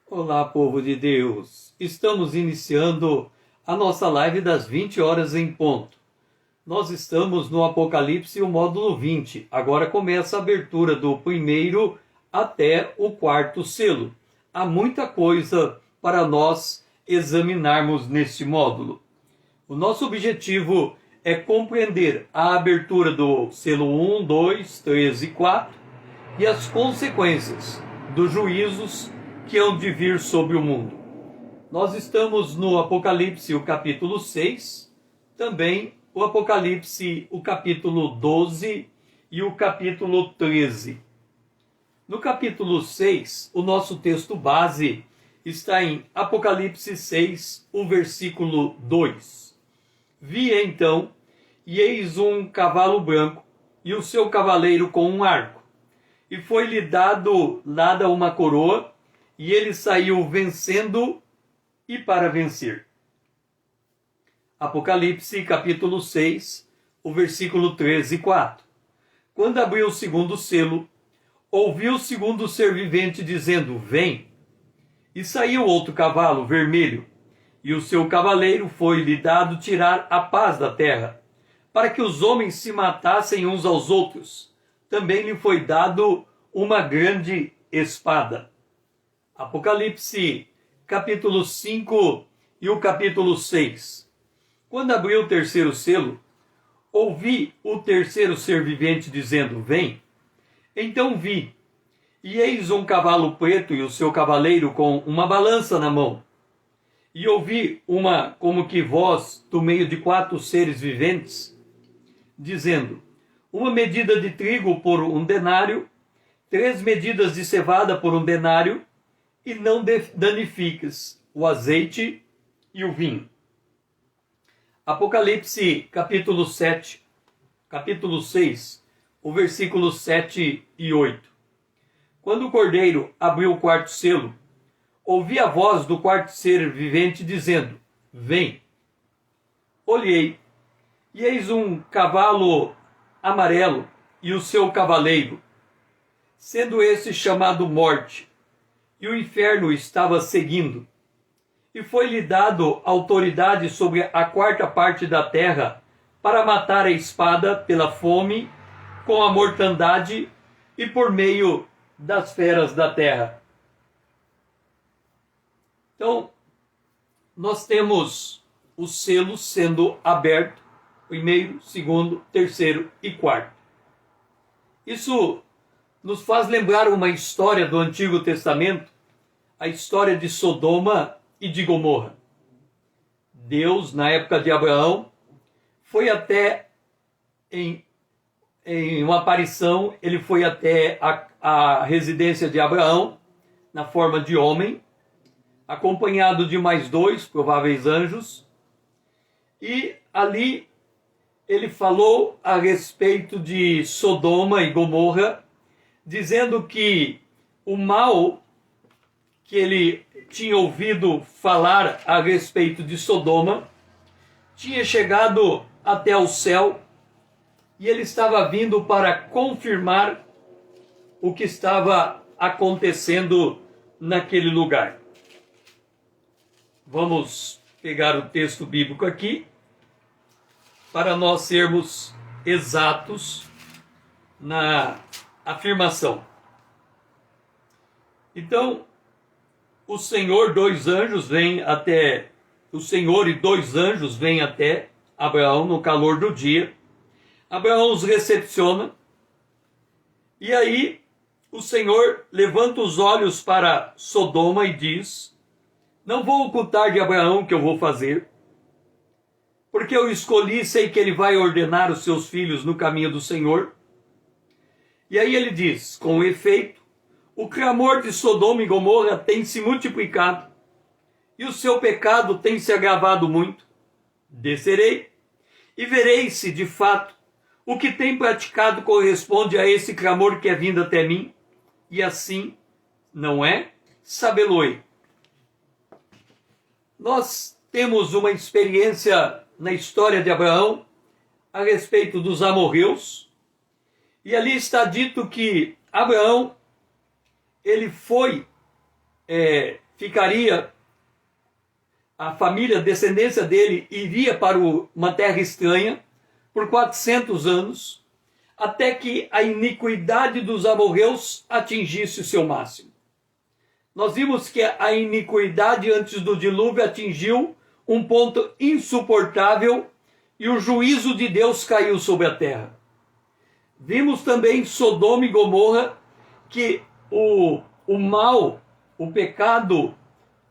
Olá, povo de Deus! Estamos iniciando a nossa live das 20 horas em ponto. Nós estamos no Apocalipse, o módulo 20. Agora começa a abertura do primeiro até o quarto selo. Há muita coisa para nós examinarmos neste módulo. O nosso objetivo é compreender a abertura do selo 1, 2, 3 e 4 e as consequências dos juízos que hão de vir sobre o mundo. Nós estamos no Apocalipse, o capítulo 6, também o Apocalipse, o capítulo 12 e o capítulo 13. No capítulo 6, o nosso texto base está em Apocalipse 6, o versículo 2. Vi então, e eis um cavalo branco, e o seu cavaleiro com um arco, e foi-lhe dada uma coroa, e ele saiu vencendo e para vencer. Apocalipse capítulo 6, o versículo 13 e 4. Quando abriu o segundo selo, ouvi o segundo ser vivente dizendo: Vem! E saiu outro cavalo vermelho, e o seu cavaleiro foi-lhe dado tirar a paz da terra, para que os homens se matassem uns aos outros. Também lhe foi dado uma grande espada. Apocalipse, capítulo 5 e o capítulo 6. Quando abriu o terceiro selo, ouvi o terceiro ser vivente dizendo: Vem! Então vi, e eis um cavalo preto e o seu cavaleiro com uma balança na mão. E ouvi uma como que voz do meio de quatro seres viventes, dizendo: Uma medida de trigo por um denário, 3 medidas de cevada por um denário, e não danifiques o azeite e o vinho. Apocalipse capítulo 7, capítulo 6, o versículo 7 e 8. Quando o cordeiro abriu o quarto selo, ouvi a voz do quarto ser vivente dizendo: Vem! Olhei, e eis um cavalo amarelo e o seu cavaleiro, sendo esse chamado Morte, e o inferno estava seguindo. E foi-lhe dado autoridade sobre a quarta parte da terra, para matar a espada pela fome, com a mortandade e por meio das feras da terra. Então, nós temos os selos sendo abertos, primeiro, segundo, terceiro e quarto. Isso nos faz lembrar uma história do Antigo Testamento, a história de Sodoma e de Gomorra. Deus, na época de Abraão, foi até, em uma aparição, ele foi até a residência de Abraão, na forma de homem, acompanhado de mais 2 prováveis anjos, e ali ele falou a respeito de Sodoma e Gomorra, dizendo que o mal que ele tinha ouvido falar a respeito de Sodoma tinha chegado até o céu, e ele estava vindo para confirmar o que estava acontecendo naquele lugar. Vamos pegar o texto bíblico aqui para nós sermos exatos na afirmação. Então, o Senhor e 2 anjos vêm até Abraão no calor do dia. Abraão os recepciona, e aí o Senhor levanta os olhos para Sodoma e diz: Não vou ocultar de Abraão o que eu vou fazer, porque eu escolhi, sei que ele vai ordenar os seus filhos no caminho do Senhor. E aí ele diz: Com efeito, o clamor de Sodoma e Gomorra tem se multiplicado, e o seu pecado tem se agravado muito. Descerei, e verei se, de fato, o que tem praticado corresponde a esse clamor que é vindo até mim, e assim, não é? Sabê-lo-ei. Nós temos uma experiência na história de Abraão a respeito dos amorreus, e ali está dito que Abraão, ele foi ficaria, a família, a descendência dele, iria para uma terra estranha por 400 anos, até que a iniquidade dos amorreus atingisse o seu máximo. Nós vimos que a iniquidade antes do dilúvio atingiu um ponto insuportável e o juízo de Deus caiu sobre a terra. Vimos também Sodoma e Gomorra, que o mal, o pecado,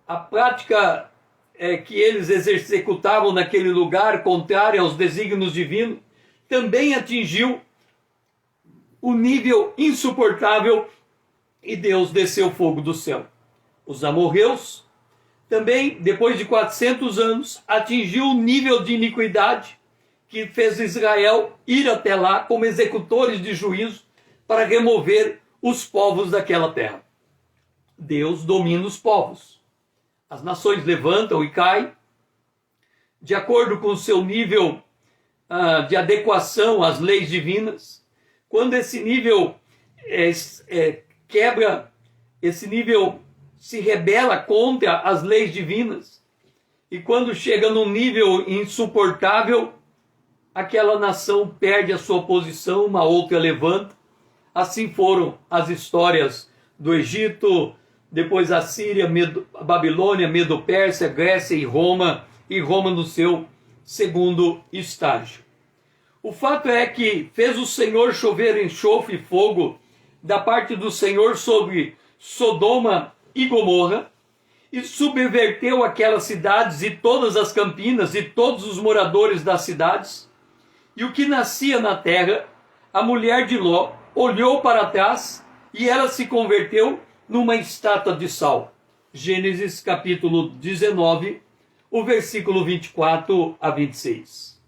a prática que eles executavam naquele lugar, contrária aos desígnios divinos, também atingiu o nível insuportável e Deus desceu fogo do céu. Os amorreus também, depois de 400 anos, atingiu o nível de iniquidade que fez Israel ir até lá como executores de juízo para remover os povos daquela terra. Deus domina os povos. As nações levantam e caem de acordo com o seu nível de adequação às leis divinas. Quando esse nível quebra, esse nível se rebela contra as leis divinas, e quando chega num nível insuportável, aquela nação perde a sua posição, uma outra levanta. Assim foram as histórias do Egito, depois a Síria, a Babilônia, Medo-Pérsia, Grécia e Roma no seu segundo estágio. O fato é que fez o Senhor chover enxofre e fogo da parte do Senhor sobre Sodoma e Gomorra, e subverteu aquelas cidades e todas as campinas e todos os moradores das cidades. E o que nascia na terra, a mulher de Ló olhou para trás e ela se converteu numa estátua de sal. Gênesis capítulo 19, o versículo 24 a 26.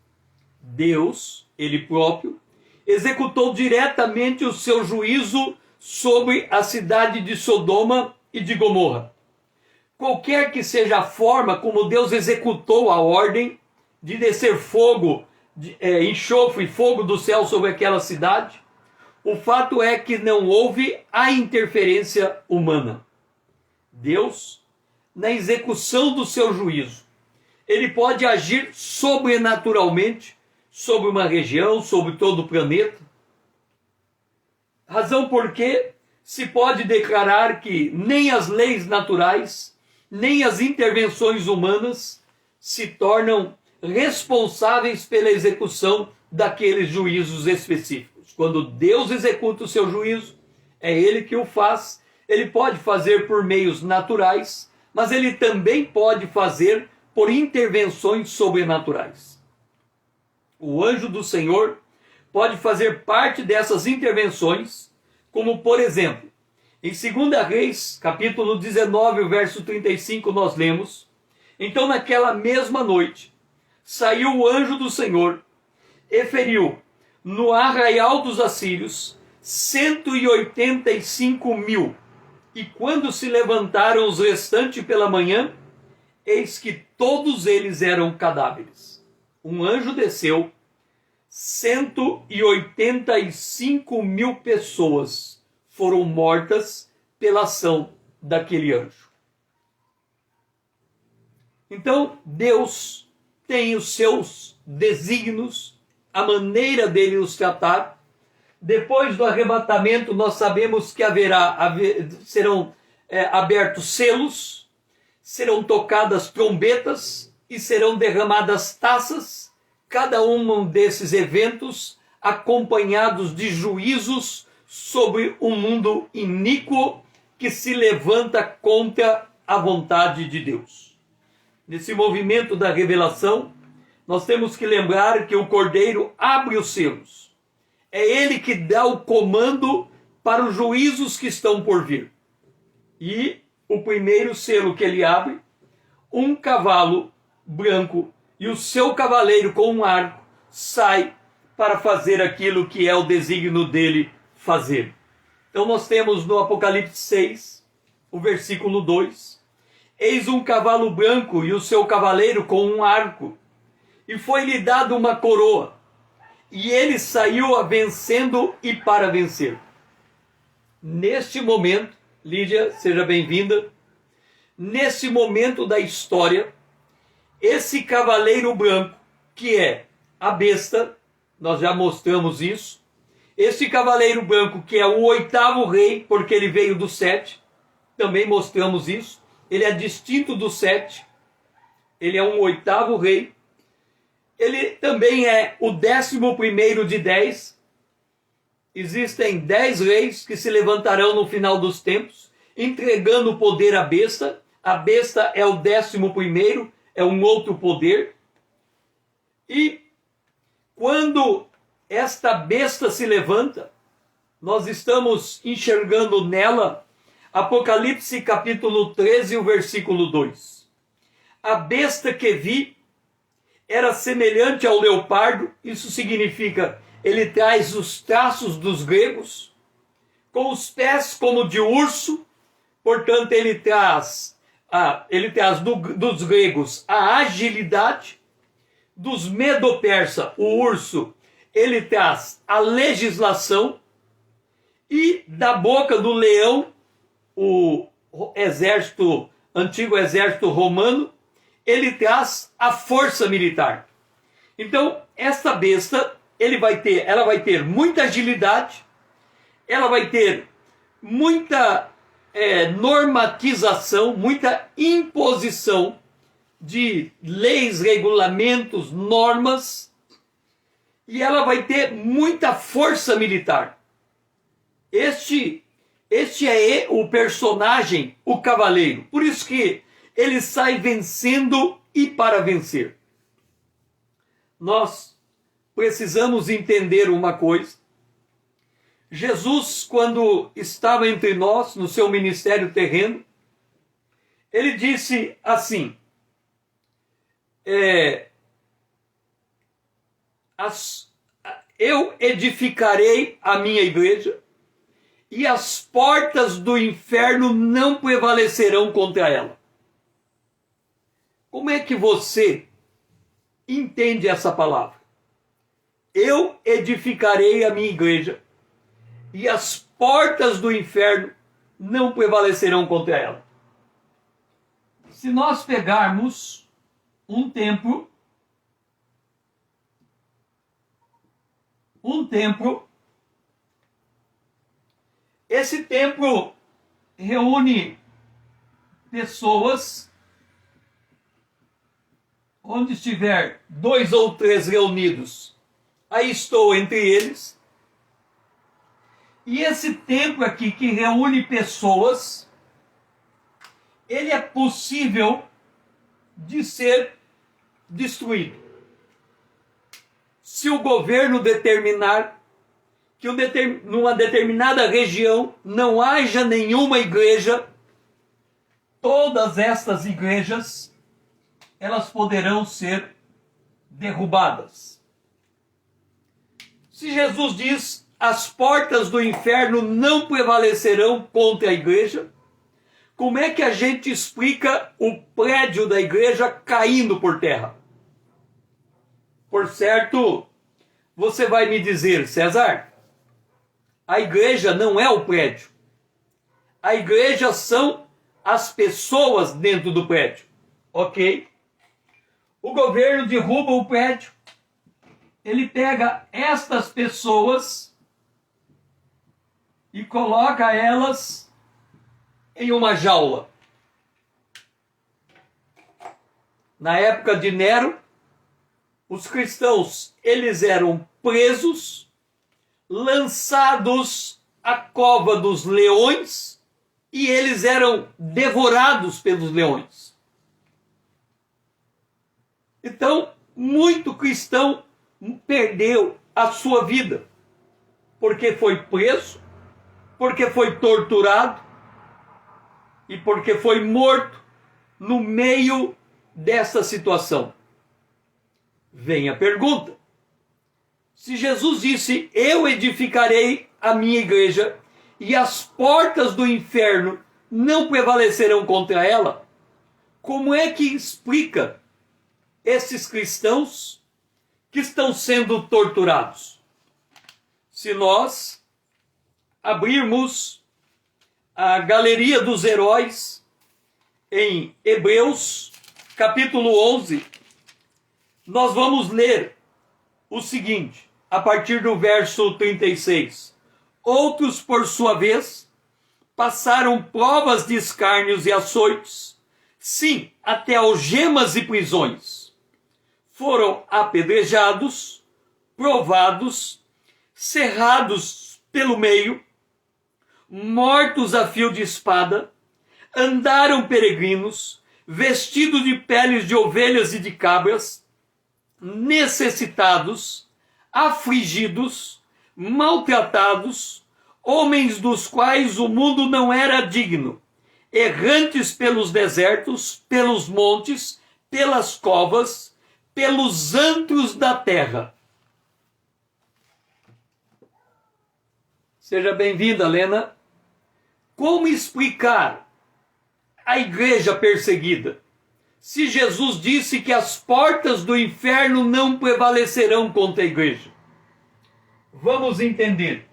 Deus, ele próprio, executou diretamente o seu juízo sobre a cidade de Sodoma e de Gomorra. Qualquer que seja a forma como Deus executou a ordem de descer fogo, enxofre e fogo do céu sobre aquela cidade, o fato é que não houve a interferência humana. Deus, na execução do seu juízo, ele pode agir sobrenaturalmente sobre uma região, sobre todo o planeta. Razão porque se pode declarar que nem as leis naturais, nem as intervenções humanas se tornam responsáveis pela execução daqueles juízos específicos. Quando Deus executa o seu juízo, é Ele que o faz. Ele pode fazer por meios naturais, mas Ele também pode fazer por intervenções sobrenaturais. O anjo do Senhor pode fazer parte dessas intervenções, como por exemplo, em 2 Reis, capítulo 19, verso 35, nós lemos: então naquela mesma noite saiu o anjo do Senhor e feriu no arraial dos assírios 185.000. E quando se levantaram os restantes pela manhã, eis que todos eles eram cadáveres. Um anjo desceu, 185.000 pessoas foram mortas pela ação daquele anjo. Então, Deus tem os seus desígnios, a maneira dele os tratar. Depois do arrebatamento, nós sabemos que serão abertos selos, serão tocadas trombetas e serão derramadas taças, cada um desses eventos acompanhados de juízos sobre um mundo iníquo que se levanta contra a vontade de Deus. Nesse movimento da revelação, nós temos que lembrar que o Cordeiro abre os selos. É ele que dá o comando para os juízos que estão por vir. E o primeiro selo que ele abre, um cavalo branco e o seu cavaleiro com um arco sai para fazer aquilo que é o desígnio dele fazer. Então nós temos no Apocalipse 6, o versículo 2, eis um cavalo branco e o seu cavaleiro com um arco, e foi-lhe dado uma coroa, e ele saiu a vencendo e para vencer. Neste momento, Lídia, seja bem-vinda, nesse momento da história, esse cavaleiro branco, que é a besta, nós já mostramos isso, esse cavaleiro branco que é o 8º rei, porque ele veio do 7, também mostramos isso, ele é distinto do 7, ele é um 8º rei, ele também é o 11º de 10, existem 10 reis que se levantarão no final dos tempos, entregando o poder à besta. A besta é o 11º, é um outro poder. E quando esta besta se levanta, nós estamos enxergando nela Apocalipse capítulo 13, o versículo 2. A besta que vi era semelhante ao leopardo, isso significa, ele traz os traços dos gregos, com os pés como de urso, portanto ele traz dos gregos a agilidade, dos medo-persa, o urso, ele traz a legislação, e da boca do leão, o antigo exército romano, ele traz a força militar. Então, esta besta, ela vai ter muita agilidade, ela vai ter muita normatização, muita imposição de leis, regulamentos, normas, e ela vai ter muita força militar. Este é o personagem, o cavaleiro. Por isso que ele sai vencendo e para vencer. Nós precisamos entender uma coisa. Jesus, quando estava entre nós, no seu ministério terreno, ele disse assim, eu edificarei a minha igreja e as portas do inferno não prevalecerão contra ela. Como é que você entende essa palavra? Eu edificarei a minha igreja e as portas do inferno não prevalecerão contra ela. Se nós pegarmos um templo, esse templo reúne pessoas, onde estiver 2 ou 3 reunidos, aí estou entre eles. E esse templo aqui que reúne pessoas, ele é possível de ser destruído. Se o governo determinar que numa determinada região não haja nenhuma igreja, todas estas igrejas, elas poderão ser derrubadas. Se Jesus diz, as portas do inferno não prevalecerão contra a igreja, como é que a gente explica o prédio da igreja caindo por terra? Por certo, você vai me dizer, César, a igreja não é o prédio. A igreja são as pessoas dentro do prédio. Ok? O governo derruba o prédio. Ele pega estas pessoas e coloca elas em uma jaula. Na época de Nero, os cristãos, eles eram presos, lançados à cova dos leões, e eles eram devorados pelos leões. Então, muito cristão perdeu a sua vida, porque foi preso, porque foi torturado e porque foi morto no meio dessa situação. Vem a pergunta: se Jesus disse, eu edificarei a minha igreja e as portas do inferno não prevalecerão contra ela, como é que explica esses cristãos que estão sendo torturados? Se nós abrirmos a galeria dos heróis em Hebreus, capítulo 11, nós vamos ler o seguinte, a partir do verso 36. Outros, por sua vez, passaram provas de escárnios e açoites, sim, até algemas e prisões. Foram apedrejados, provados, cerrados pelo meio, mortos a fio de espada, andaram peregrinos, vestidos de peles de ovelhas e de cabras, necessitados, afligidos, maltratados, homens dos quais o mundo não era digno, errantes pelos desertos, pelos montes, pelas covas, pelos antros da terra. Seja bem-vinda, Lena. Como explicar a igreja perseguida, se Jesus disse que as portas do inferno não prevalecerão contra a igreja? Vamos entender.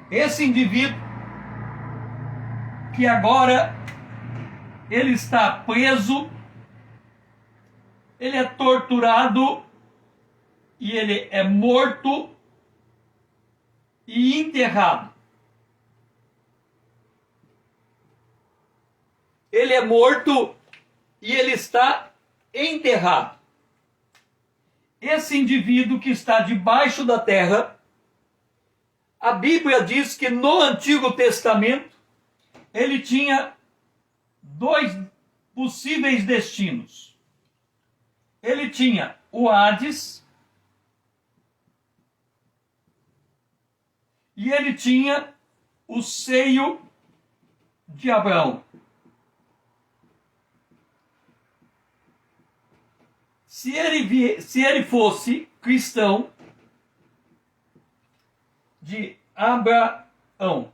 Esse indivíduo, que agora ele está preso, ele é torturado e ele é morto e enterrado. Ele é morto e ele está enterrado. Esse indivíduo que está debaixo da terra, a Bíblia diz que no Antigo Testamento ele tinha dois possíveis destinos. Ele tinha o Hades e ele tinha o seio de Abraão. Se ele fosse cristão de Abraão,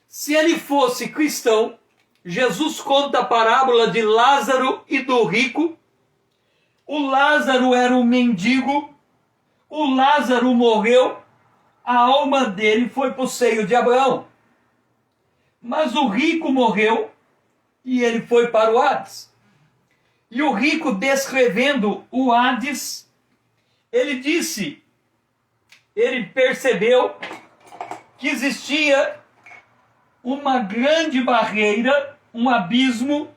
se ele fosse cristão, Jesus conta a parábola de Lázaro e do rico. O Lázaro era um mendigo, o Lázaro morreu, a alma dele foi para o seio de Abraão. Mas o rico morreu e ele foi para o Hades. E o rico, descrevendo o Hades, ele percebeu que existia uma grande barreira, um abismo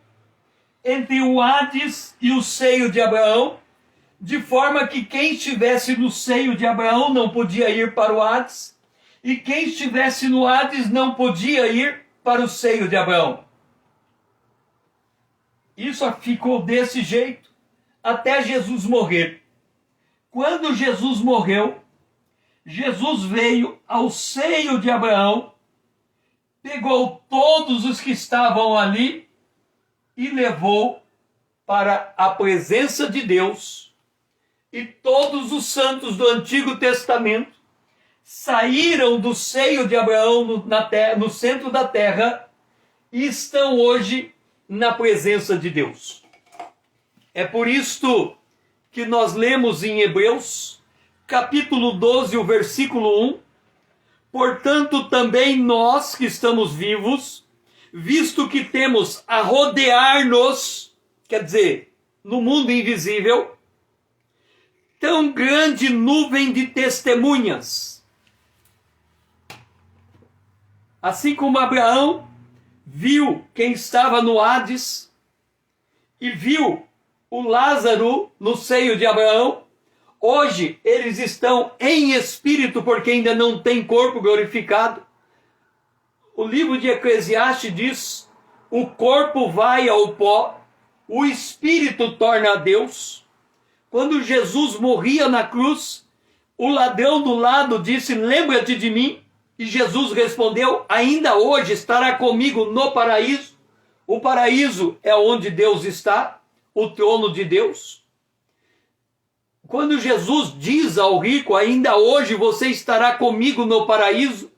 entre o Hades e o seio de Abraão, de forma que quem estivesse no seio de Abraão não podia ir para o Hades, e quem estivesse no Hades não podia ir para o seio de Abraão. Isso ficou desse jeito até Jesus morrer. Quando Jesus morreu, Jesus veio ao seio de Abraão, pegou todos os que estavam ali e levou para a presença de Deus. E todos os santos do Antigo Testamento saíram do seio de Abraão no centro da terra e estão hoje na presença de Deus. É por isto que nós lemos em Hebreus, capítulo 12, o versículo 1, portanto também nós que estamos vivos, visto que temos a rodear-nos, quer dizer, no mundo invisível, tão grande nuvem de testemunhas. Assim como Abraão viu quem estava no Hades e viu o Lázaro no seio de Abraão, hoje eles estão em espírito porque ainda não tem corpo glorificado. O livro de Eclesiastes diz: o corpo vai ao pó, o espírito torna a Deus. Quando Jesus morria na cruz, o ladrão do lado disse: lembra-te de mim. E Jesus respondeu: ainda hoje estará comigo no paraíso. O paraíso é onde Deus está, o trono de Deus. Quando Jesus diz ao rico: ainda hoje você estará comigo no paraíso,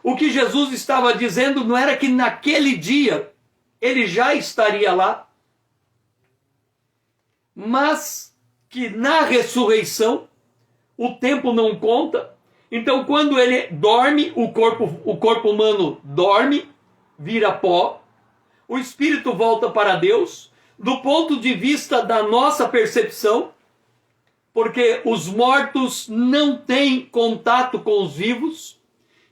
o que Jesus estava dizendo não era que naquele dia ele já estaria lá, mas que na ressurreição o tempo não conta. Então, quando ele dorme, o corpo humano dorme, vira pó, o espírito volta para Deus, do ponto de vista da nossa percepção, porque os mortos não têm contato com os vivos.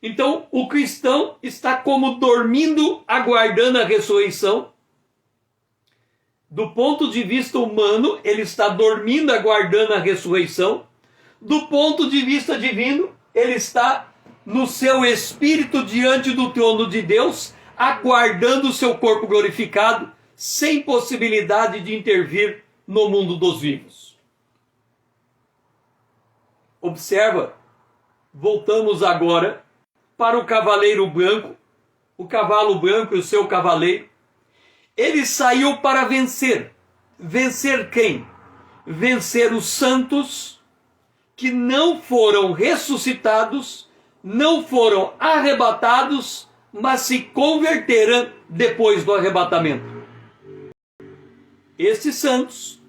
Então, o cristão está como dormindo, aguardando a ressurreição. Do ponto de vista humano, ele está dormindo, aguardando a ressurreição. Do ponto de vista divino, ele está no seu espírito diante do trono de Deus, aguardando o seu corpo glorificado, sem possibilidade de intervir no mundo dos vivos. Observa, voltamos agora para o cavaleiro branco, o cavalo branco e o seu cavaleiro. Ele saiu para vencer. Vencer quem? Vencer os santos que não foram ressuscitados, não foram arrebatados, mas se converteram depois do arrebatamento. Esses santos,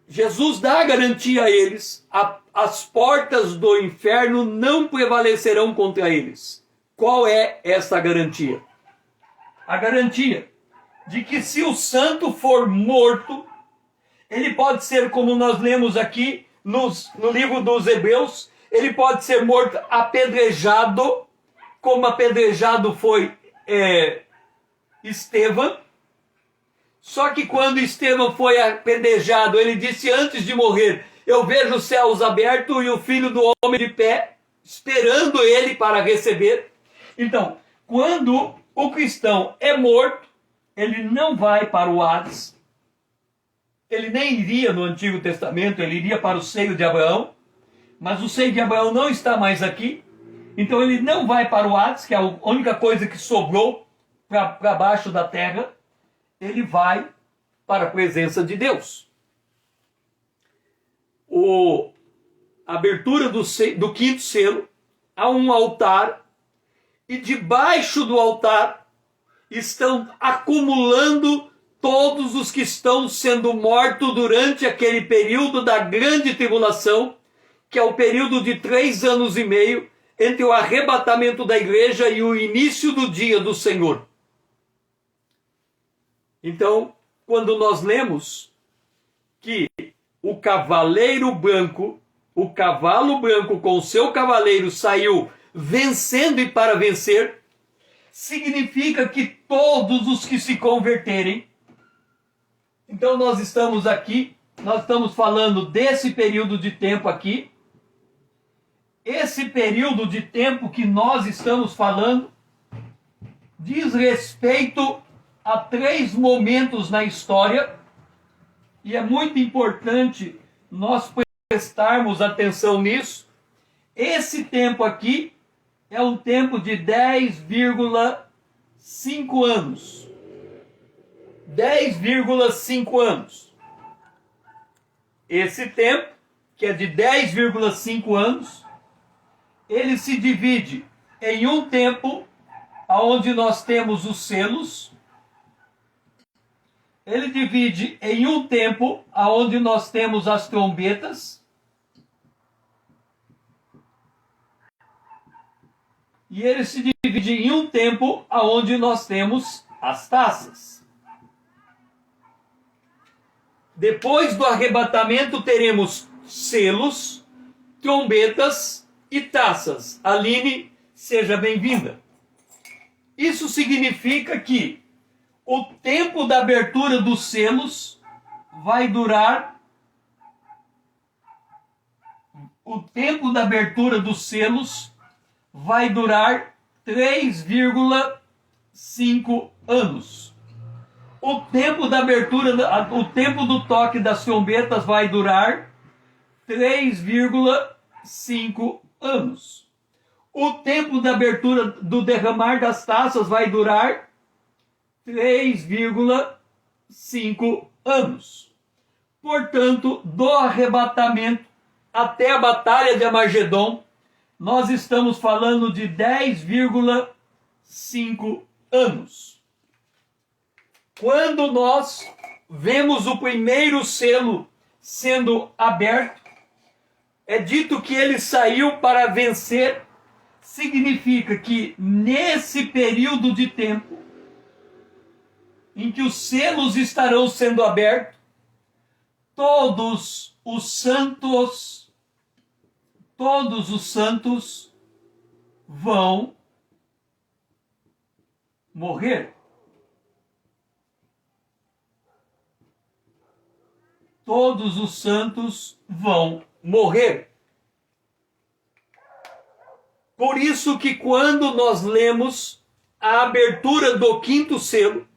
Jesus dá a garantia a eles, as portas do inferno não prevalecerão contra eles. Qual é essa garantia? A garantia de que se o santo for morto, ele pode ser, como nós lemos aqui no livro dos Hebreus, ele pode ser morto apedrejado, como apedrejado foi Estevão. Só que quando Estevão foi apedrejado, ele disse antes de morrer: eu vejo os céus abertos e o Filho do Homem de pé, esperando ele para receber. Então, quando o cristão é morto, ele não vai para o Hades. Ele nem iria no Antigo Testamento, ele iria para o seio de Abraão. Mas o seio de Abraão não está mais aqui. Então ele não vai para o Hades, que é a única coisa que sobrou para baixo da terra. Ele vai para a presença de Deus. A abertura do quinto selo, há um altar, e debaixo do altar estão acumulando todos os que estão sendo mortos durante aquele período da grande tribulação, que é o período de 3 anos e meio entre o arrebatamento da igreja e o início do dia do Senhor. Então, quando nós lemos que o cavaleiro branco, o cavalo branco com o seu cavaleiro saiu vencendo e para vencer, significa que todos os que se converterem. Então nós estamos aqui, nós estamos falando desse período de tempo aqui. Esse período de tempo que nós estamos falando diz respeito a 3 momentos na história, e é muito importante nós prestarmos atenção nisso. Esse tempo aqui é um tempo de 10,5 anos. 10,5 anos. Esse tempo, que é de 10,5 anos, ele se divide em um tempo onde nós temos os selos. Ele divide em um tempo onde nós temos as trombetas. E ele se divide em um tempo onde nós temos as taças. Depois do arrebatamento teremos selos, trombetas e taças. Aline, seja bem-vinda. Isso significa que o tempo da abertura dos selos vai durar. O tempo da abertura dos selos vai durar 3,5 anos. O tempo da abertura, o tempo do toque das trombetas vai durar 3,5 anos. O tempo da abertura do derramar das taças vai durar 3,5 anos. Portanto, do arrebatamento até a batalha de Armagedon, nós estamos falando de 10,5 anos. Quando nós vemos o primeiro selo sendo aberto, é dito que ele saiu para vencer. Significa que nesse período de tempo, em que os selos estarão sendo abertos, todos os santos vão morrer. Todos os santos vão morrer. Por isso que quando nós lemos a abertura do quinto selo,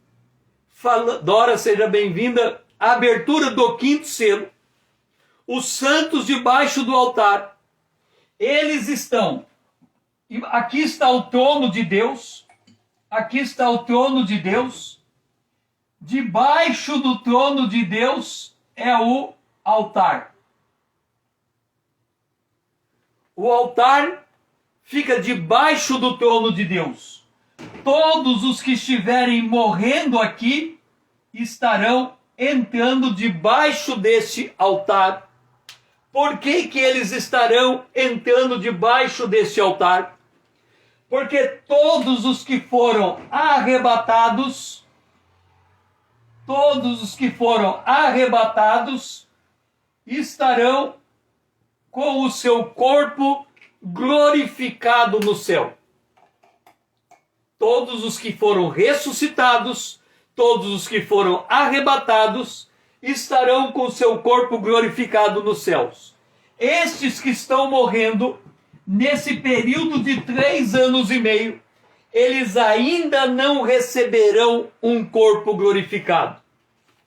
Dora, seja bem-vinda, a abertura do quinto selo, os santos debaixo do altar, eles estão, aqui está o trono de Deus, aqui está o trono de Deus, debaixo do trono de Deus é o altar. O altar fica debaixo do trono de Deus. Todos os que estiverem morrendo aqui estarão entrando debaixo deste altar. Por que que eles estarão entrando debaixo deste altar? Porque todos os que foram arrebatados, estarão com o seu corpo glorificado no céu. Todos os que foram ressuscitados, todos os que foram arrebatados, estarão com seu corpo glorificado nos céus. Estes que estão morrendo, nesse período de 3 anos e meio, eles ainda não receberão um corpo glorificado.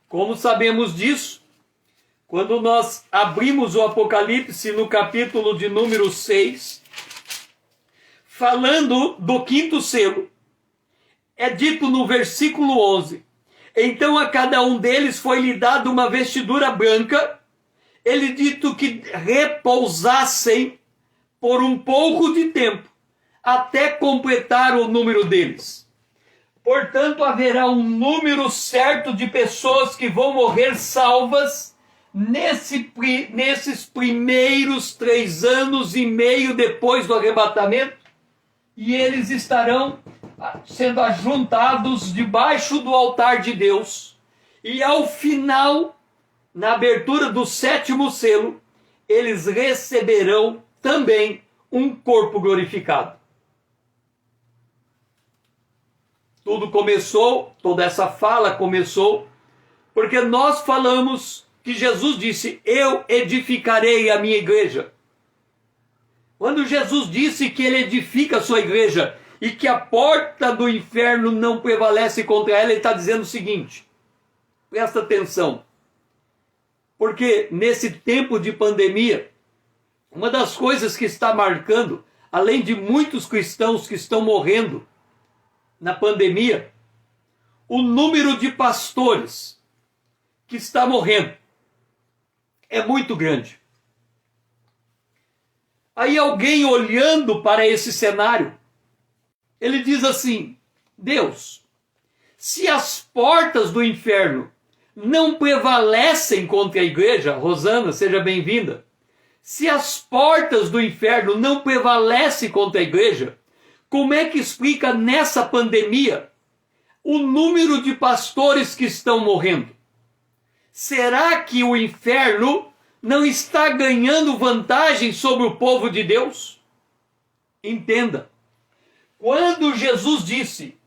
Como sabemos disso? Quando nós abrimos o Apocalipse no capítulo de número 6, falando do quinto selo, é dito no versículo 11, então a cada um deles foi-lhe dado uma vestidura branca, ele dito que repousassem por um pouco de tempo, até completar o número deles. Portanto, haverá um número certo de pessoas que vão morrer salvas nesses primeiros 3 anos e meio depois do arrebatamento, e eles estarão sendo ajuntados debaixo do altar de Deus, e ao final, na abertura do 7º selo, eles receberão também um corpo glorificado. Tudo começou, toda essa fala começou, porque nós falamos que Jesus disse, eu edificarei a minha igreja. Quando Jesus disse que ele edifica a sua igreja e que a porta do inferno não prevalece contra ela, ele está dizendo o seguinte, presta atenção, porque nesse tempo de pandemia, uma das coisas que está marcando, além de muitos cristãos que estão morrendo na pandemia, o número de pastores que está morrendo é muito grande. Aí alguém olhando para esse cenário, ele diz assim, Deus, se as portas do inferno não prevalecem contra a igreja, Rosana, seja bem-vinda, se as portas do inferno não prevalecem contra a igreja, como é que explica nessa pandemia o número de pastores que estão morrendo? Será que o inferno não está ganhando vantagem sobre o povo de Deus? Entenda, quando Jesus disse,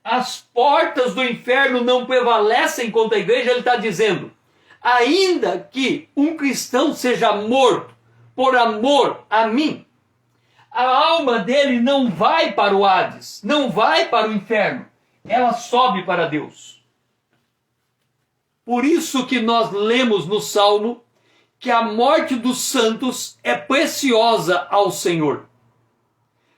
as portas do inferno não prevalecem contra a igreja, ele está dizendo, ainda que um cristão seja morto por amor a mim, a alma dele não vai para o Hades, não vai para o inferno, ela sobe para Deus. Por isso que nós lemos no Salmo que a morte dos santos é preciosa ao Senhor.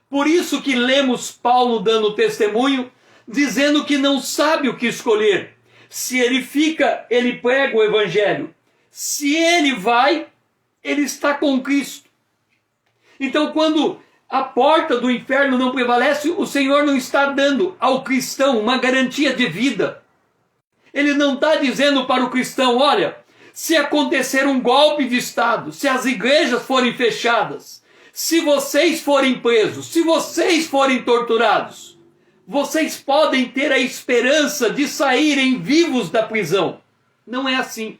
Por isso que lemos Paulo dando testemunho, dizendo que não sabe o que escolher. Se ele fica, ele prega o evangelho. Se ele vai, ele está com Cristo. Então, quando a porta do inferno não prevalece, o Senhor não está dando ao cristão uma garantia de vida. Ele não está dizendo para o cristão, olha, se acontecer um golpe de Estado, se as igrejas forem fechadas, se vocês forem presos, se vocês forem torturados, vocês podem ter a esperança de saírem vivos da prisão. Não é assim.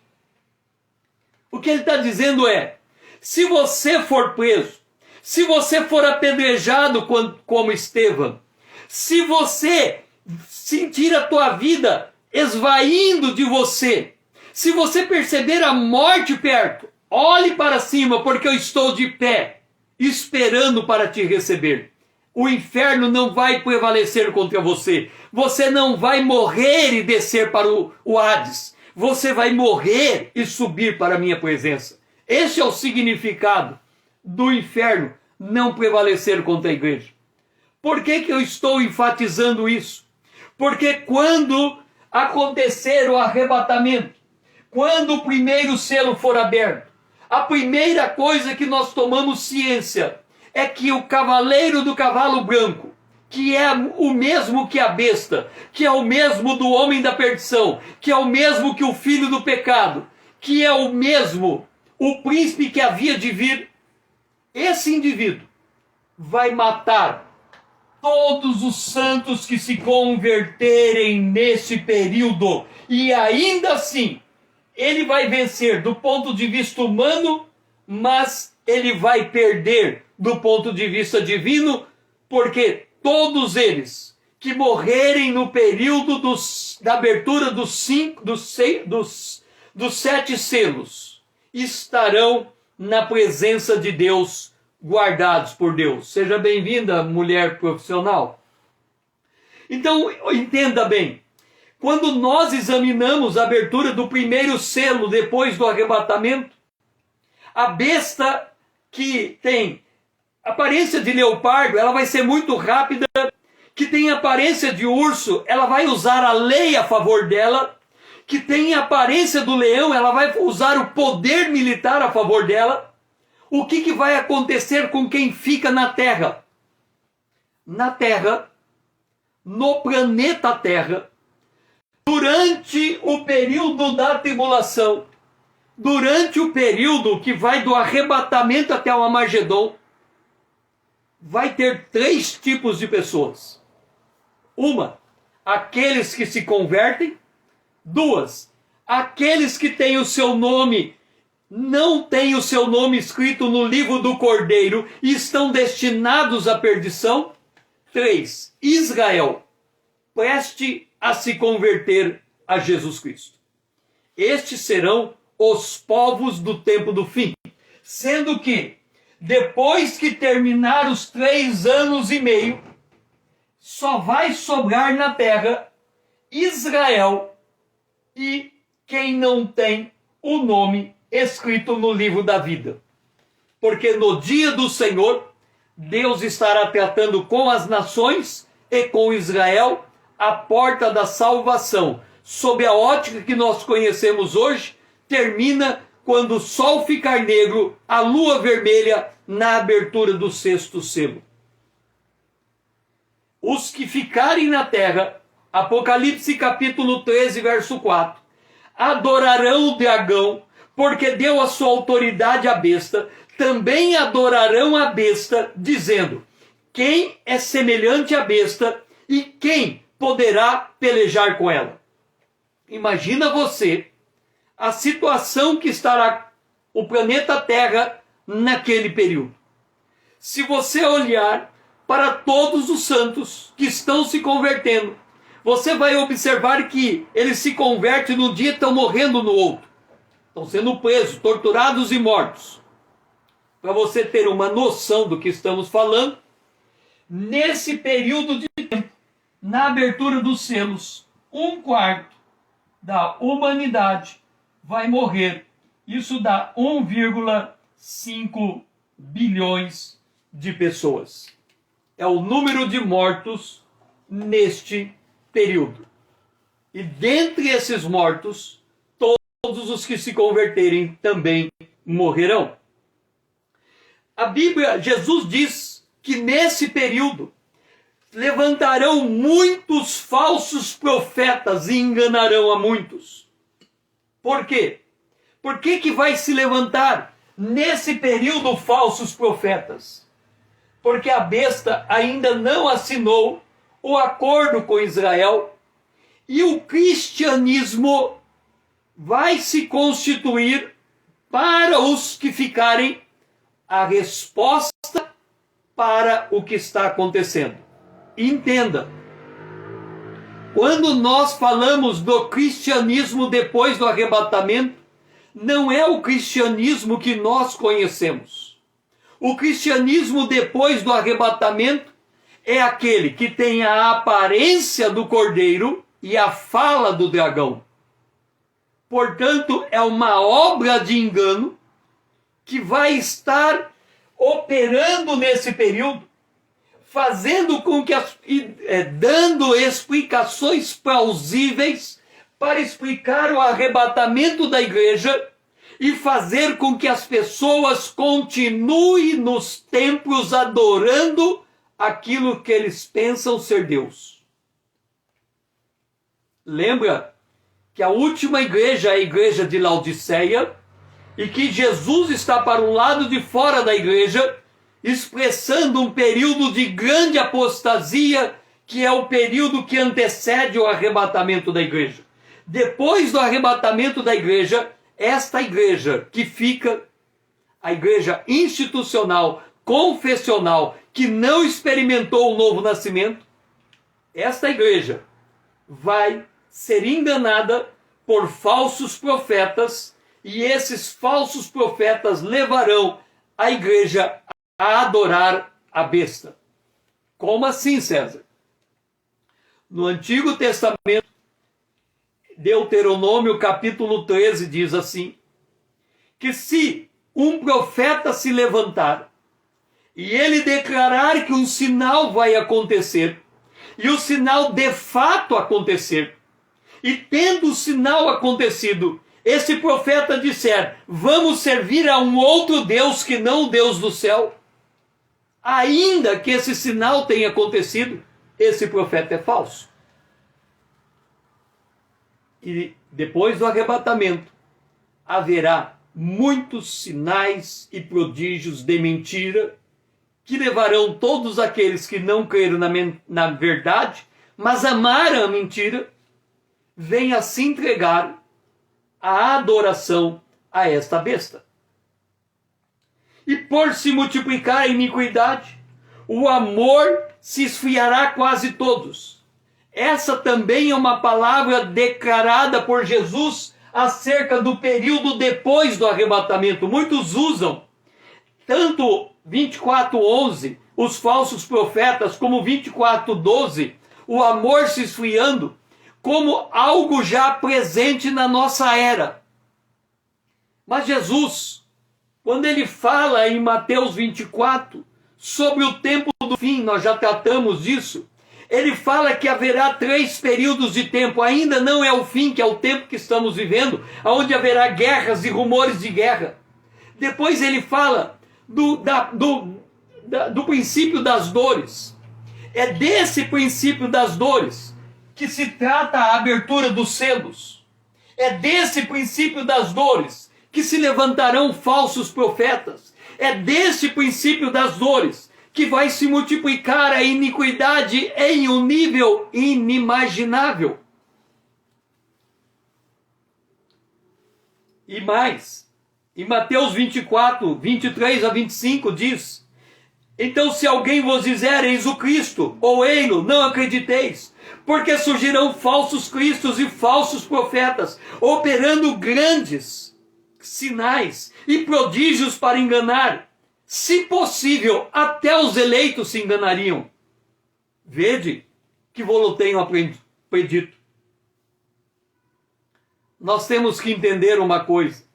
O que ele está dizendo é, se você for preso, se você for apedrejado como Estevão, se você sentir a tua vida esvaindo de você, se você perceber a morte perto, olhe para cima, porque eu estou de pé, esperando para te receber. O inferno não vai prevalecer contra você. Você não vai morrer e descer para o Hades. Você vai morrer e subir para a minha presença. Esse é o significado do inferno não prevalecer contra a igreja. Por que eu estou enfatizando isso? Porque quando acontecer o arrebatamento, quando o primeiro selo for aberto, a primeira coisa que nós tomamos ciência é que o cavaleiro do cavalo branco, que é o mesmo que a besta, que é o mesmo do homem da perdição, que é o mesmo que o filho do pecado, que é o mesmo o príncipe que havia de vir, esse indivíduo vai matar todos os santos que se converterem nesse período. E ainda assim, ele vai vencer do ponto de vista humano, mas ele vai perder do ponto de vista divino, porque todos eles que morrerem no período da abertura dos 7 selos estarão na presença de Deus, guardados por Deus. Seja bem-vinda, mulher profissional. Então, entenda bem, quando nós examinamos a abertura do primeiro selo depois do arrebatamento, a besta que tem aparência de leopardo, ela vai ser muito rápida, que tem aparência de urso, ela vai usar a lei a favor dela, que tem aparência do leão, ela vai usar o poder militar a favor dela. O que vai acontecer com quem fica na Terra? Na Terra, no planeta Terra, durante o período da tribulação, durante o período que vai do arrebatamento até o Armagedon, vai ter 3 tipos de pessoas. Uma, aqueles que se convertem. 2, aqueles que têm o seu nome, não têm o seu nome escrito no livro do Cordeiro e estão destinados à perdição. 3, Israel, preste a se converter a Jesus Cristo. Estes serão os povos do tempo do fim. Sendo que, depois que terminar os 3 anos e meio, só vai sobrar na terra Israel e quem não tem o nome escrito no livro da vida. Porque no dia do Senhor, Deus estará tratando com as nações e com Israel a porta da salvação. Sob a ótica que nós conhecemos hoje, termina quando o sol ficar negro, a lua vermelha, na abertura do 6º selo. Os que ficarem na terra, Apocalipse capítulo 13, verso 4, adorarão o dragão, porque deu a sua autoridade à besta, também adorarão a besta, dizendo, quem é semelhante à besta e quem poderá pelejar com ela? Imagina você a situação que estará o planeta Terra naquele período. Se você olhar para todos os santos que estão se convertendo, você vai observar que eles se convertem num dia e estão morrendo no outro. Estão sendo presos, torturados e mortos. Para você ter uma noção do que estamos falando, nesse período de tempo, na abertura dos selos, 1/4 da humanidade vai morrer. Isso dá 1,5 bilhões de pessoas. É o número de mortos neste período. E dentre esses mortos, todos os que se converterem também morrerão. A Bíblia, Jesus diz que nesse período levantarão muitos falsos profetas e enganarão a muitos. Por quê? Por que vai se levantar nesse período falsos profetas? Porque a besta ainda não assinou o acordo com Israel, e o cristianismo vai se constituir para os que ficarem a resposta para o que está acontecendo. Entenda, quando nós falamos do cristianismo depois do arrebatamento, não é o cristianismo que nós conhecemos. O cristianismo depois do arrebatamento é aquele que tem a aparência do cordeiro e a fala do dragão. Portanto, é uma obra de engano que vai estar operando nesse período, fazendo com que dando explicações plausíveis para explicar o arrebatamento da igreja e fazer com que as pessoas continuem nos templos adorando aquilo que eles pensam ser Deus. Lembra que a última igreja é a igreja de Laodiceia e que Jesus está para um lado de fora da igreja, expressando um período de grande apostasia, que é o período que antecede o arrebatamento da igreja. Depois do arrebatamento da igreja, esta igreja que fica, a igreja institucional, confessional, que não experimentou o novo nascimento, esta igreja vai ser enganada por falsos profetas, e esses falsos profetas levarão a igreja a adorar a besta. Como assim, César? No Antigo Testamento, Deuteronômio capítulo 13 diz assim, que se um profeta se levantar e ele declarar que um sinal vai acontecer, e o sinal de fato acontecer, e tendo o sinal acontecido, esse profeta disser, vamos servir a um outro Deus que não o Deus do céu, ainda que esse sinal tenha acontecido, esse profeta é falso. E depois do arrebatamento, haverá muitos sinais e prodígios de mentira, que levarão todos aqueles que não creram na verdade, mas amaram a mentira, venha se entregar à adoração a esta besta. E por se multiplicar a iniquidade, o amor se esfriará quase todos. Essa também é uma palavra declarada por Jesus acerca do período depois do arrebatamento. Muitos usam tanto 24:11, os falsos profetas, como 24:12, o amor se esfriando, como algo já presente na nossa era. Mas Jesus, quando ele fala em Mateus 24, sobre o tempo do fim, nós já tratamos disso, ele fala que haverá 3 períodos de tempo, ainda não é o fim, que é o tempo que estamos vivendo, onde haverá guerras e rumores de guerra. Depois ele fala do princípio das dores. É desse princípio das dores que se trata a abertura dos selos. É desse princípio das dores que se levantarão falsos profetas. É desse princípio das dores que vai se multiplicar a iniquidade em um nível inimaginável. E mais, em Mateus 24, 23 a 25 diz, então se alguém vos disser, eis o Cristo, ou ei-lo, não acrediteis, porque surgirão falsos cristos e falsos profetas, operando grandes sinais e prodígios para enganar, se possível, até os eleitos se enganariam. Vede que vou tenho predito. Nós temos que entender uma coisa.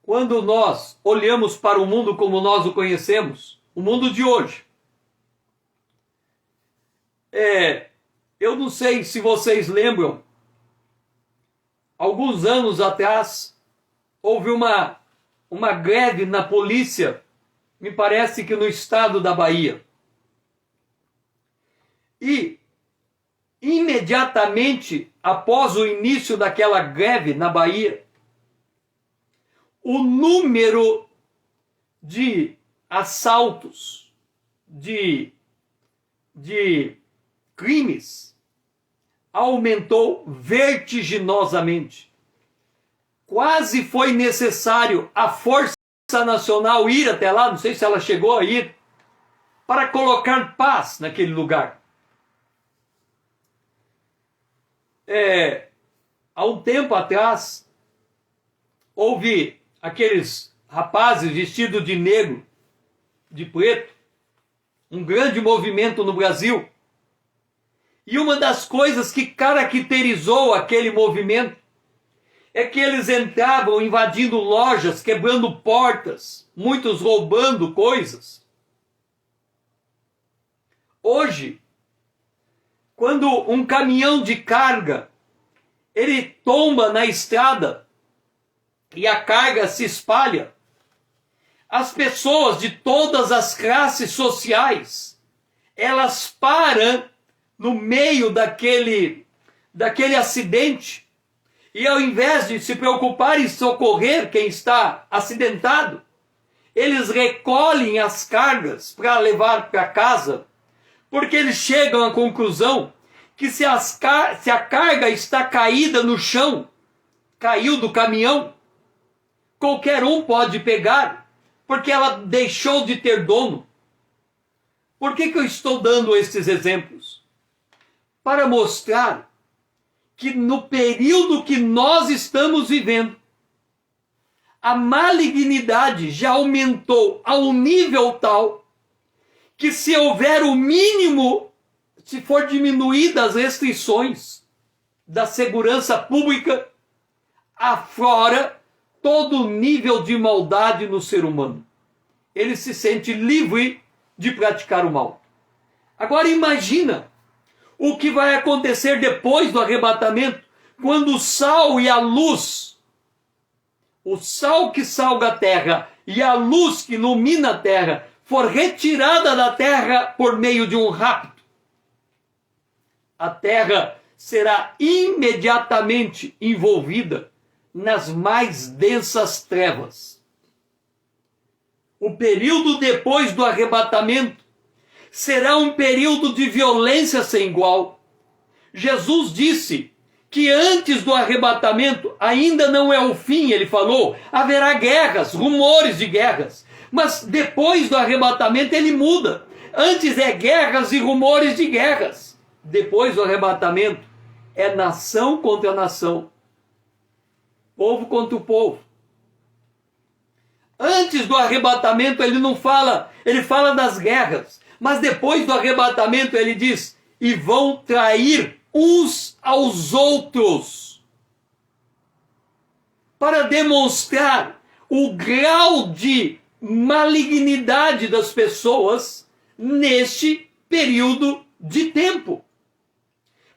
Quando nós olhamos para o mundo como nós o conhecemos, o mundo de hoje, eu não sei se vocês lembram, alguns anos atrás, houve uma greve na polícia, me parece que no estado da Bahia. E, imediatamente após o início daquela greve na Bahia, o número de assaltos, de de crimes aumentou vertiginosamente. Quase foi necessário a Força Nacional ir até lá, não sei se ela chegou a ir, para colocar paz naquele lugar. Há um tempo atrás, houve aqueles rapazes vestidos de negro, de preto, um grande movimento no Brasil. E uma das coisas que caracterizou aquele movimento é que eles entravam invadindo lojas, quebrando portas, muitos roubando coisas. Hoje, quando um caminhão de carga, ele tomba na estrada e a carga se espalha, as pessoas de todas as classes sociais, elas param no meio daquele acidente e ao invés de se preocupar em socorrer quem está acidentado, eles recolhem as cargas para levar para casa, porque eles chegam à conclusão que se a carga está caída no chão, caiu do caminhão, qualquer um pode pegar, porque ela deixou de ter dono. Por que eu estou dando estes exemplos? Para mostrar que no período que nós estamos vivendo, a malignidade já aumentou a um nível tal que se houver o mínimo, se for diminuídas as restrições da segurança pública, aflora todo o nível de maldade no ser humano. Ele se sente livre de praticar o mal. Agora imagina o que vai acontecer depois do arrebatamento, quando o sal e a luz, o sal que salga a terra e a luz que ilumina a terra, for retirada da terra por meio de um rapto. A terra será imediatamente envolvida nas mais densas trevas. O período depois do arrebatamento será um período de violência sem igual. Jesus disse que antes do arrebatamento ainda não é o fim, ele falou, haverá guerras, rumores de guerras, mas depois do arrebatamento ele muda. Antes é guerras e rumores de guerras. Depois do arrebatamento é nação contra nação, povo contra o povo. Antes do arrebatamento ele não fala, ele fala das guerras, mas depois do arrebatamento ele diz, e vão trair uns aos outros, para demonstrar o grau de malignidade das pessoas neste período de tempo.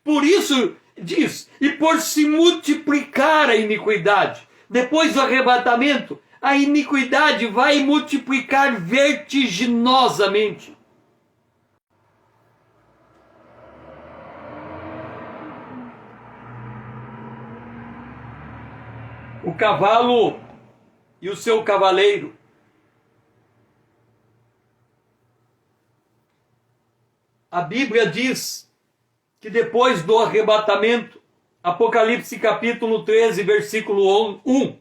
Por isso diz, e por se multiplicar a iniquidade, depois do arrebatamento, a iniquidade vai multiplicar vertiginosamente. O cavalo e o seu cavaleiro. A Bíblia diz que depois do arrebatamento, Apocalipse capítulo 13, versículo 1,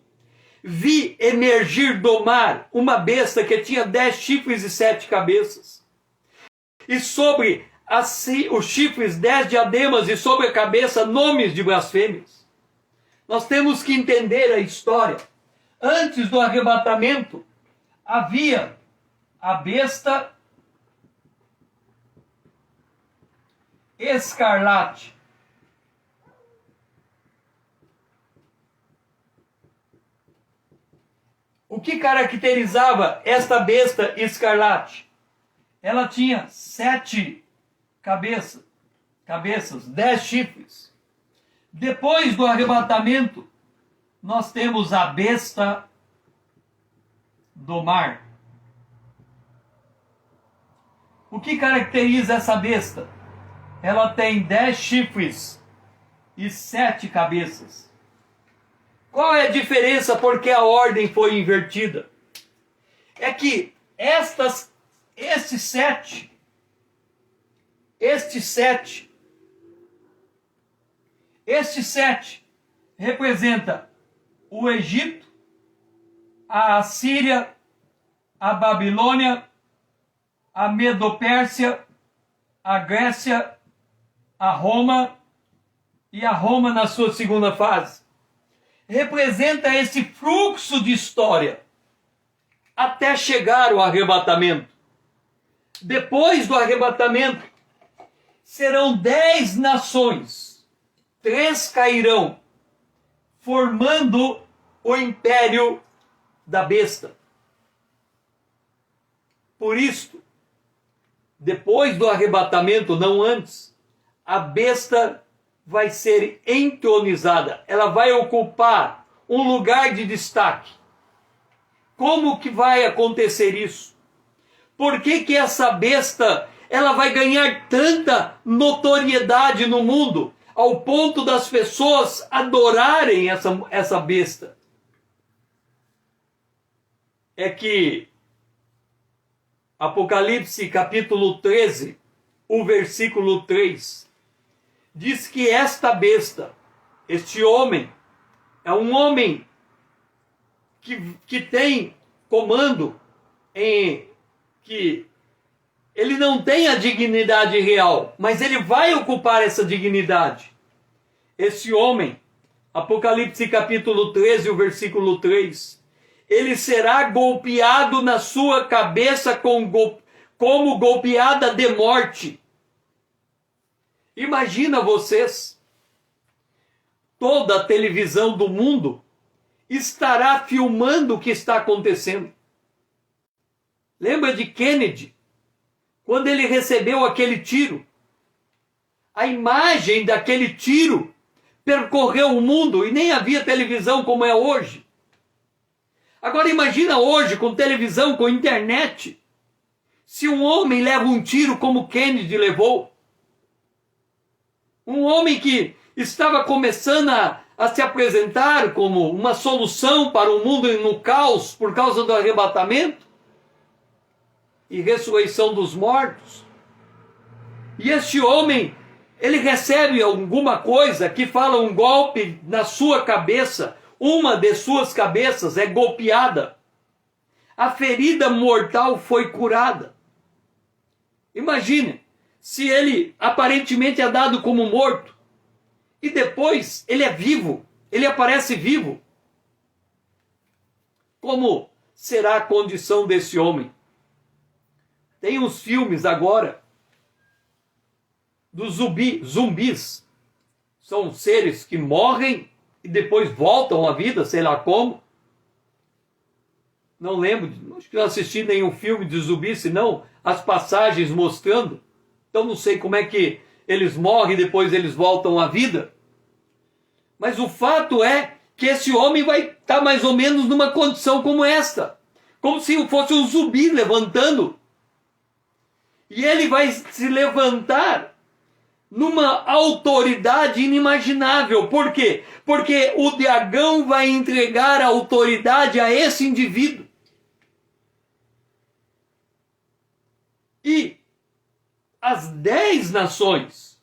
vi emergir do mar uma besta que tinha 10 chifres e 7 cabeças. E sobre os chifres 10 diademas e sobre a cabeça nomes de blasfêmias. Nós temos que entender a história. Antes do arrebatamento, havia a besta escarlate. O que caracterizava esta besta escarlate? Ela tinha 7 cabeças, 10 chifres. Depois do arrebatamento, nós temos a besta do mar. O que caracteriza essa besta? Ela tem 10 chifres e 7 cabeças. Qual é a diferença porque a ordem foi invertida? É que esses 7 Este sete representa o Egito, a Assíria, a Babilônia, a Medo-Pérsia, a Grécia, a Roma e a Roma na sua segunda fase. Representa esse fluxo de história até chegar ao arrebatamento. Depois do arrebatamento, serão 10 nações, 3 cairão, formando o império da besta. Por isto, depois do arrebatamento, não antes, a besta vai ser entronizada, ela vai ocupar um lugar de destaque. Como que vai acontecer isso? Por que essa besta ela vai ganhar tanta notoriedade no mundo, ao ponto das pessoas adorarem essa besta? É que Apocalipse capítulo 13, o versículo 3, diz que esta besta, este homem, é um homem que tem comando, que ele não tem a dignidade real, mas ele vai ocupar essa dignidade. Esse homem, Apocalipse capítulo 13, o versículo 3, ele será golpeado na sua cabeça como golpeada de morte. Imagina vocês, toda a televisão do mundo estará filmando o que está acontecendo. Lembra de Kennedy? Quando ele recebeu aquele tiro, a imagem daquele tiro percorreu o mundo e nem havia televisão como é hoje. Agora imagina hoje, com televisão, com internet, se um homem leva um tiro como Kennedy levou. Um homem que estava começando a se apresentar como uma solução para o mundo no caos por causa do arrebatamento e ressurreição dos mortos. E este homem, ele recebe alguma coisa que fala um golpe na sua cabeça, uma de suas cabeças é golpeada. A ferida mortal foi curada. Imagine, se ele aparentemente é dado como morto, e depois ele é vivo, ele aparece vivo. Como será a condição desse homem? Tem uns filmes agora dos zumbis. São seres que morrem e depois voltam à vida, sei lá como. Não lembro, acho que não assisti nenhum filme de zumbi, senão as passagens mostrando. Então não sei como é que eles morrem e depois eles voltam à vida. Mas o fato é que esse homem vai estar mais ou menos numa condição como esta. Como se fosse um zumbi levantando. E ele vai se levantar numa autoridade inimaginável. Por quê? Porque o dragão vai entregar a autoridade a esse indivíduo. E as 10 nações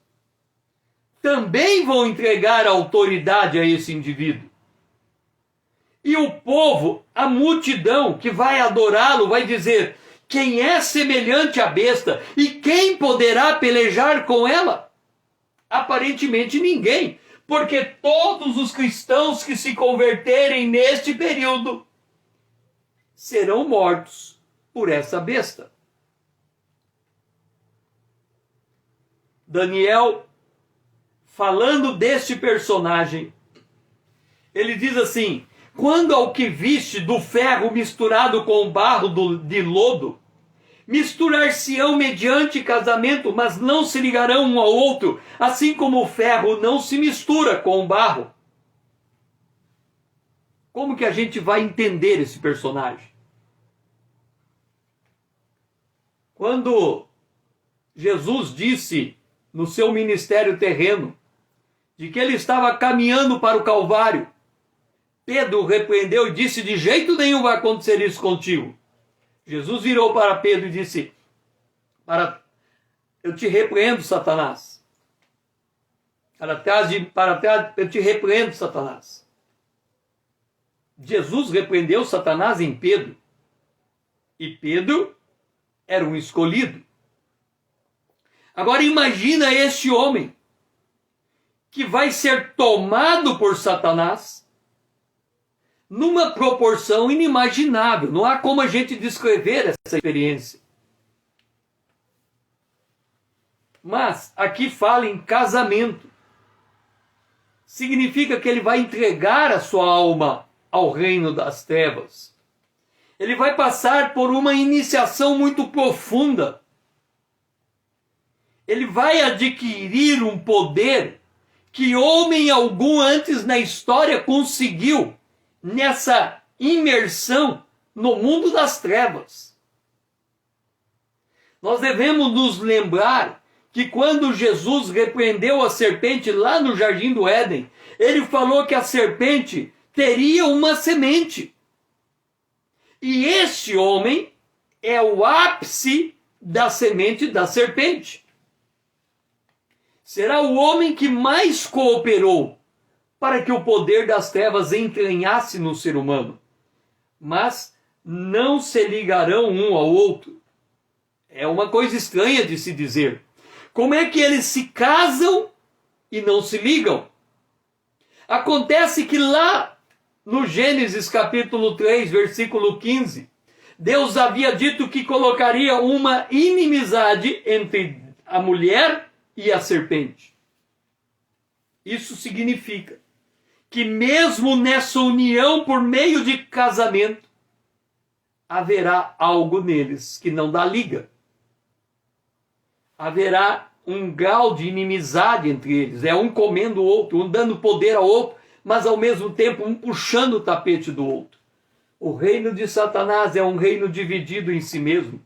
também vão entregar a autoridade a esse indivíduo. E o povo, a multidão que vai adorá-lo, vai dizer: quem é semelhante à besta? E quem poderá pelejar com ela? Aparentemente ninguém, porque todos os cristãos que se converterem neste período serão mortos por essa besta. Daniel, falando deste personagem, ele diz assim: quando ao que viste do ferro misturado com o barro de lodo, misturar-se-ão mediante casamento, mas não se ligarão um ao outro, assim como o ferro não se mistura com o barro. Como que a gente vai entender esse personagem? Quando Jesus disse no seu ministério terreno de que ele estava caminhando para o Calvário, Pedro o repreendeu e disse: de jeito nenhum vai acontecer isso contigo. Jesus virou para Pedro e disse, para eu te repreendo, Satanás. Para trás, eu te repreendo, Satanás. Jesus repreendeu Satanás em Pedro. E Pedro era um escolhido. Agora imagina este homem que vai ser tomado por Satanás numa proporção inimaginável. Não há como a gente descrever essa experiência. Mas aqui fala em casamento. Significa que ele vai entregar a sua alma ao reino das trevas. Ele vai passar por uma iniciação muito profunda. Ele vai adquirir um poder que homem algum antes na história conseguiu nessa imersão no mundo das trevas. Nós devemos nos lembrar que quando Jesus repreendeu a serpente lá no Jardim do Éden, ele falou que a serpente teria uma semente. E este homem é o ápice da semente da serpente. Será o homem que mais cooperou para que o poder das trevas entranhasse no ser humano. Mas não se ligarão um ao outro. É uma coisa estranha de se dizer. Como é que eles se casam e não se ligam? Acontece que lá no Gênesis capítulo 3, versículo 15, Deus havia dito que colocaria uma inimizade entre a mulher e a serpente. Isso significa que mesmo nessa união por meio de casamento, haverá algo neles que não dá liga. Haverá um grau de inimizade entre eles. É um comendo o outro, um dando poder ao outro, mas ao mesmo tempo um puxando o tapete do outro. O reino de Satanás é um reino dividido em si mesmo.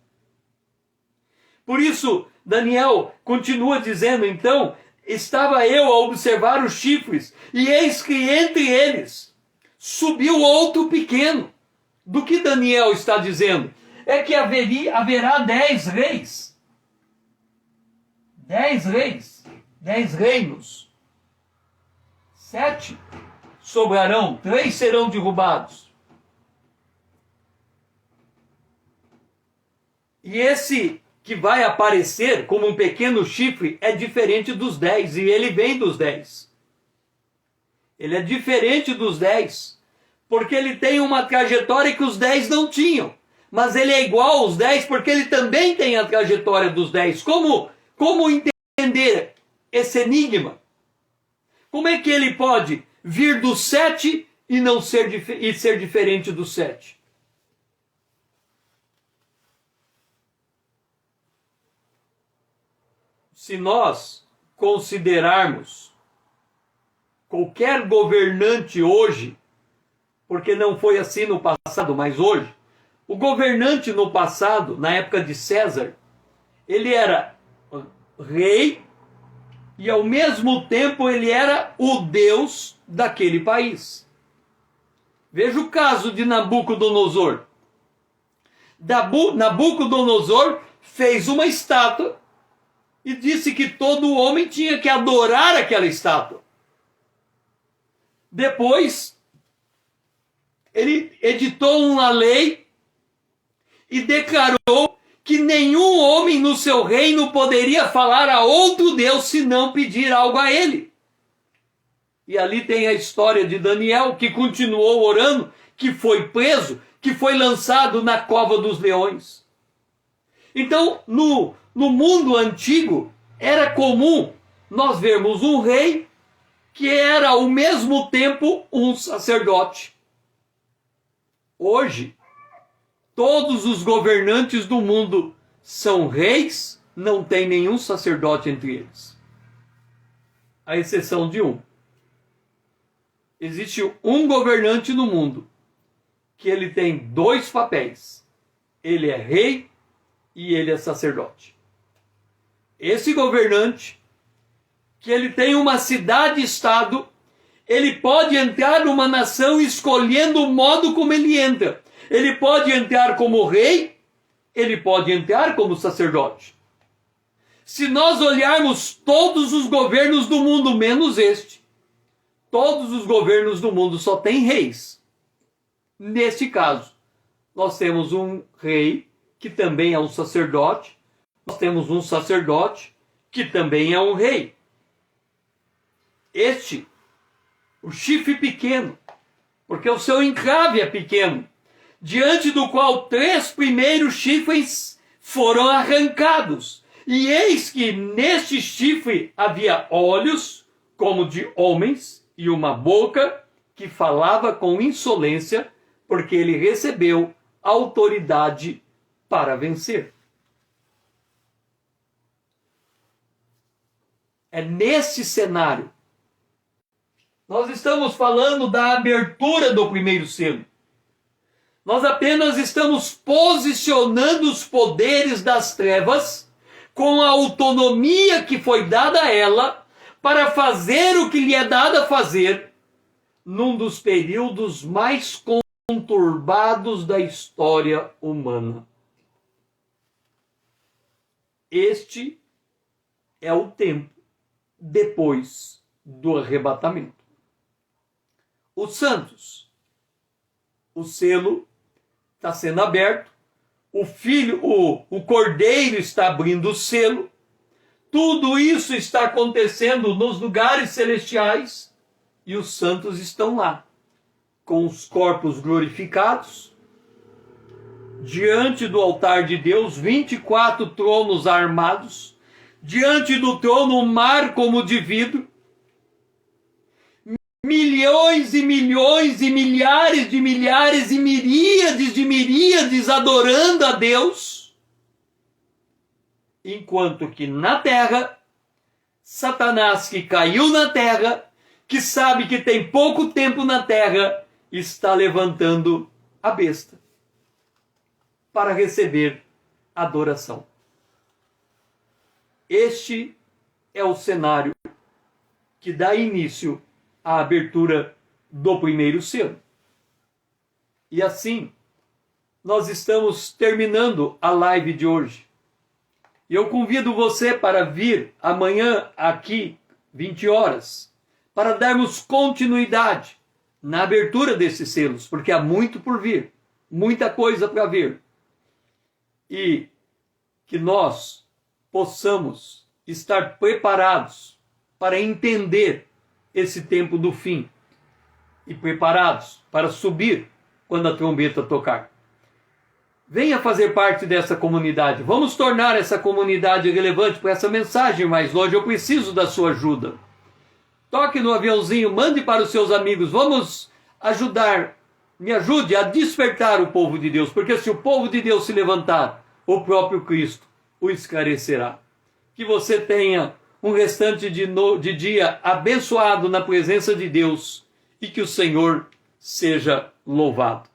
Por isso, Daniel continua dizendo, então, estava eu a observar os chifres, e eis que entre eles subiu outro pequeno. Do que Daniel está dizendo? É que haverá 10 reis. 10 reis, 10 reinos. 7 sobrarão, 3 serão derrubados. E esse que vai aparecer como um pequeno chifre é diferente dos 10, e ele vem dos 10. Ele é diferente dos 10, porque ele tem uma trajetória que os 10 não tinham. Mas ele é igual aos 10 porque ele também tem a trajetória dos 10. Como entender esse enigma? Como é que ele pode vir do 7 e não ser diferente do 7? Se nós considerarmos qualquer governante hoje, porque não foi assim no passado, mas hoje, o governante no passado, na época de César, ele era rei e ao mesmo tempo ele era o Deus daquele país. Veja o caso de Nabucodonosor. Nabucodonosor fez uma estátua e disse que todo homem tinha que adorar aquela estátua. Depois, ele editou uma lei e declarou que nenhum homem no seu reino poderia falar a outro Deus se não pedir algo a ele. E ali tem a história de Daniel, que continuou orando, que foi preso, que foi lançado na cova dos leões. Então, no mundo antigo, era comum nós vermos um rei que era ao mesmo tempo um sacerdote. Hoje, todos os governantes do mundo são reis, não tem nenhum sacerdote entre eles. À exceção de um. Existe um governante no mundo que ele tem 2 papéis. Ele é rei e ele é sacerdote. Esse governante, que ele tem uma cidade-estado, ele pode entrar numa nação escolhendo o modo como ele entra. Ele pode entrar como rei, ele pode entrar como sacerdote. Se nós olharmos todos os governos do mundo, menos este, todos os governos do mundo só têm reis. Neste caso, nós temos um rei que também é um sacerdote, nós temos um sacerdote que também é um rei. Este, o chifre pequeno, porque o seu encrave é pequeno, diante do qual 3 primeiros chifres foram arrancados. E eis que neste chifre havia olhos como de homens e uma boca que falava com insolência, porque ele recebeu autoridade para vencer. É nesse cenário. Nós estamos falando da abertura do primeiro selo. Nós apenas estamos posicionando os poderes das trevas com a autonomia que foi dada a ela para fazer o que lhe é dado a fazer num dos períodos mais conturbados da história humana. Este é o tempo depois do arrebatamento. Os santos, o selo está sendo aberto, o cordeiro está abrindo o selo, tudo isso está acontecendo nos lugares celestiais e os santos estão lá, com os corpos glorificados, diante do altar de Deus, 24 tronos armados, diante do trono um mar como de vidro, milhões e milhões e milhares de milhares e miríades de miríades adorando a Deus, enquanto que na terra, Satanás, que caiu na terra, que sabe que tem pouco tempo na terra, está levantando a besta para receber adoração. Este é o cenário que dá início à abertura do primeiro selo. E assim, nós estamos terminando a live de hoje. E eu convido você para vir amanhã aqui, 20 horas, para darmos continuidade na abertura desses selos, porque há muito por vir, muita coisa para vir. E que nós possamos estar preparados para entender esse tempo do fim e preparados para subir quando a trombeta tocar. Venha fazer parte dessa comunidade. Vamos tornar essa comunidade relevante para essa mensagem mais longe. Eu preciso da sua ajuda. Toque no aviãozinho, mande para os seus amigos. Vamos ajudar, me ajude a despertar o povo de Deus, porque se o povo de Deus se levantar, o próprio Cristo o esclarecerá. Que você tenha um restante de dia abençoado na presença de Deus e que o Senhor seja louvado.